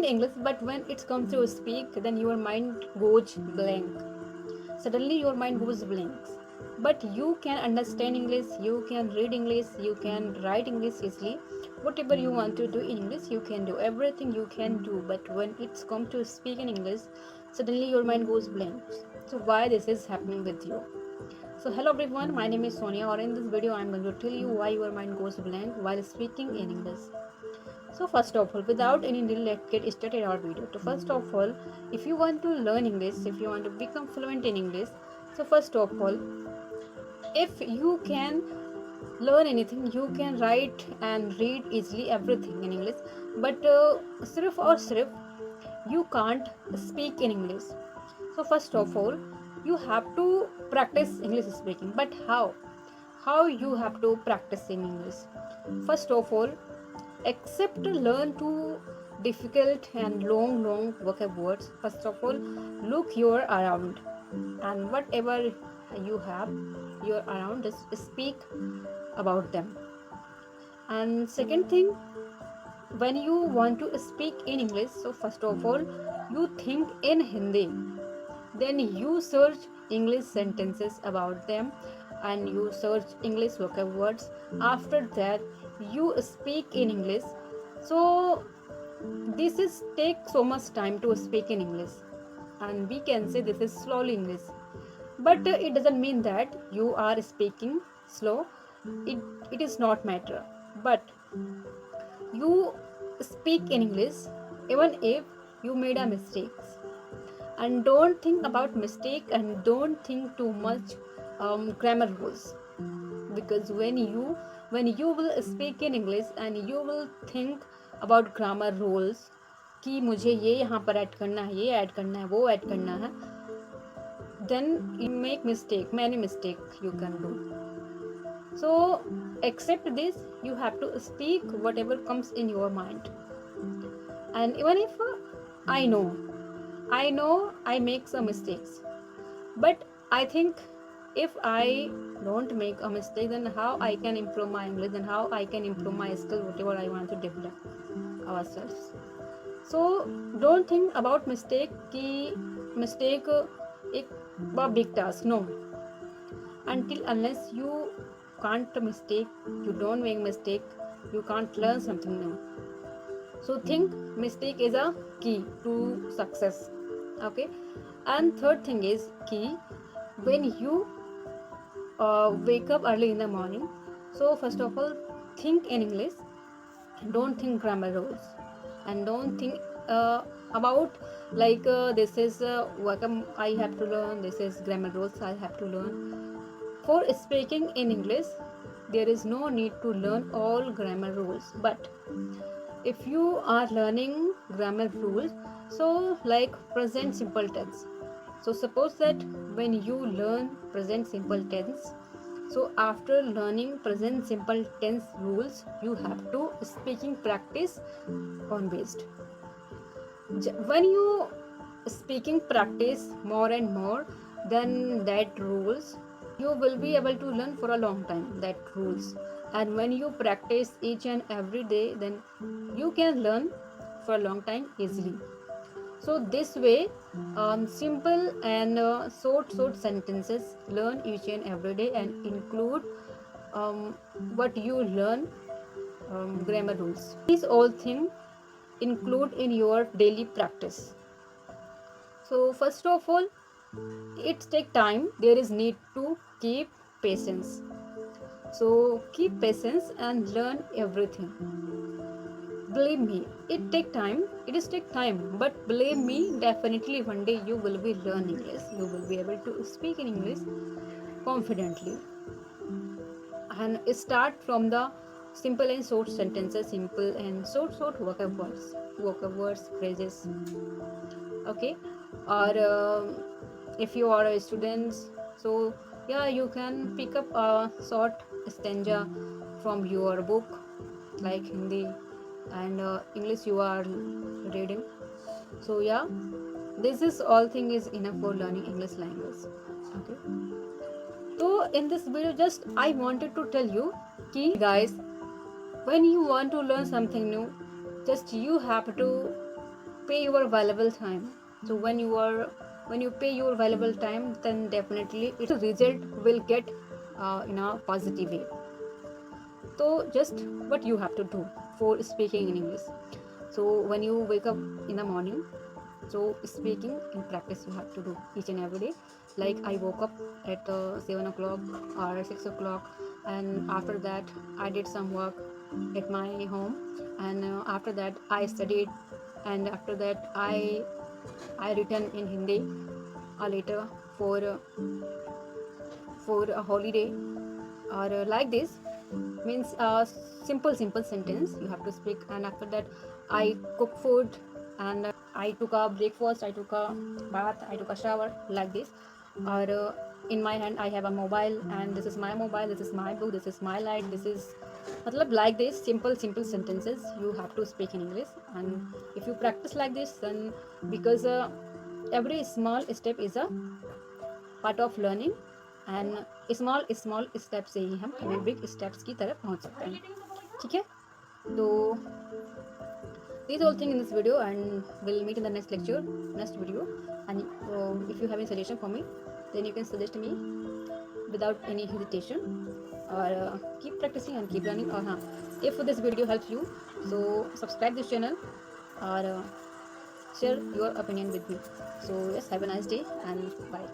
English, but when it comes to speak, then your mind goes blank. Suddenly your mind goes blank. But you can understand English, you can read English, you can write English easily. Whatever you want to do in English, you can do. Everything you can do. But when it's come to speak in English, suddenly your mind goes blank. So why this is happening with you? So hello everyone, my name is Sonia, or in this video I am going to tell you why your mind goes blank while speaking in English. So first of all, without any delay, let's get started our video. So first of all, if you want to learn English, if you want to become fluent in English, so first of all, if you can learn anything, you can write and read easily everything in English, but sirf you can't speak in English. So first of all, you have to practice English speaking. But how you have to practice in English? First of all, except to learn to difficult and long vocab words, first of all, look your around, and whatever you have your around, just speak about them. And second thing, when you want to speak in English, so first of all, you think in Hindi, then you search English sentences about them, and you search English vocab words. After that, you speak in English. So this is take so much time to speak in English, and we can say this is slowly English. But it doesn't mean that you are speaking slow. It is not matter. But you speak in English even if you made a mistakes, and don't think about mistake, and don't think too much grammar rules. Because when you will speak in English and you will think about grammar rules कि मुझे ये यहाँ पर add करना है, ये add करना है, वो ऐड करना है, then you make mistake, many mistake you can do. So accept this, you have to speak whatever comes in your mind. And even if I know I make some mistakes, but I think if I don't make a mistake, then how I can improve my English, and how I can improve my skill, whatever I want to develop ourselves. So don't think about mistake कि mistake एक big task. No, until unless you can't mistake, you don't make mistake, you can't learn something new. So think mistake is a key to success. Okay. And third thing is key, when you wake up early in the morning, so first of all, think in English. Don't think grammar rules, and don't think about like this is vocab I have to learn, this is grammar rules I have to learn. For speaking in English, there is no need to learn all grammar rules. But if you are learning grammar rules, so like present simple tense, so suppose that when you learn present simple tense, so after learning present simple tense rules, you have to speaking practice on based. When you speaking practice more and more, then that rules you will be able to learn for a long time, that rules. And when you practice each and every day, then you can learn for a long time easily. So this way, simple and short sentences learn each and every day, and include what you learn, grammar rules. These all things include in your daily practice. So first of all, it take time. There is need to keep patience. So keep patience and learn everything. Believe me, it take time. It is take time, but believe me, definitely one day you will be learn English. You will be able to speak in English confidently. And start from the simple and short sentences, simple and short vocab words, phrases. Okay, or if you are a student, so yeah, you can pick up a short stanza from your book, like Hindi and English you are reading. So yeah, this is all thing is enough for learning English language. Okay, so in this video, just I wanted to tell you ki guys, when you want to learn something new, just you have to pay your valuable time. So when you pay your valuable time, then definitely its result will get in a positive way. So just what you have to do for speaking in English. So when you wake up in the morning, so speaking in practice you have to do each and every day. Like I woke up at 7 o'clock or 6 o'clock, and after that I did some work at my home, and after that I studied, and after that I written in Hindi a letter for a holiday, or like this. Means simple sentence you have to speak. And after that I cook food, and I took a breakfast, I took a bath, I took a shower, like this. Or in my hand I have a mobile, and this is my mobile, this is my book, this is my light, this is matlab, like this simple sentences you have to speak in English. And if you practice like this, then because every small step is a part of learning and small small step से ही हम कभी big steps की तरफ पहुंच सकते हैं. ठीक है, तो these all thing in this video, and we'll meet in the next lecture, next video. And if you have any suggestion for me, then you can suggest me without any hesitation, or keep practicing and keep learning. Or if this video helps you, so subscribe this channel, or share your opinion with me. So yes, have a nice day and bye.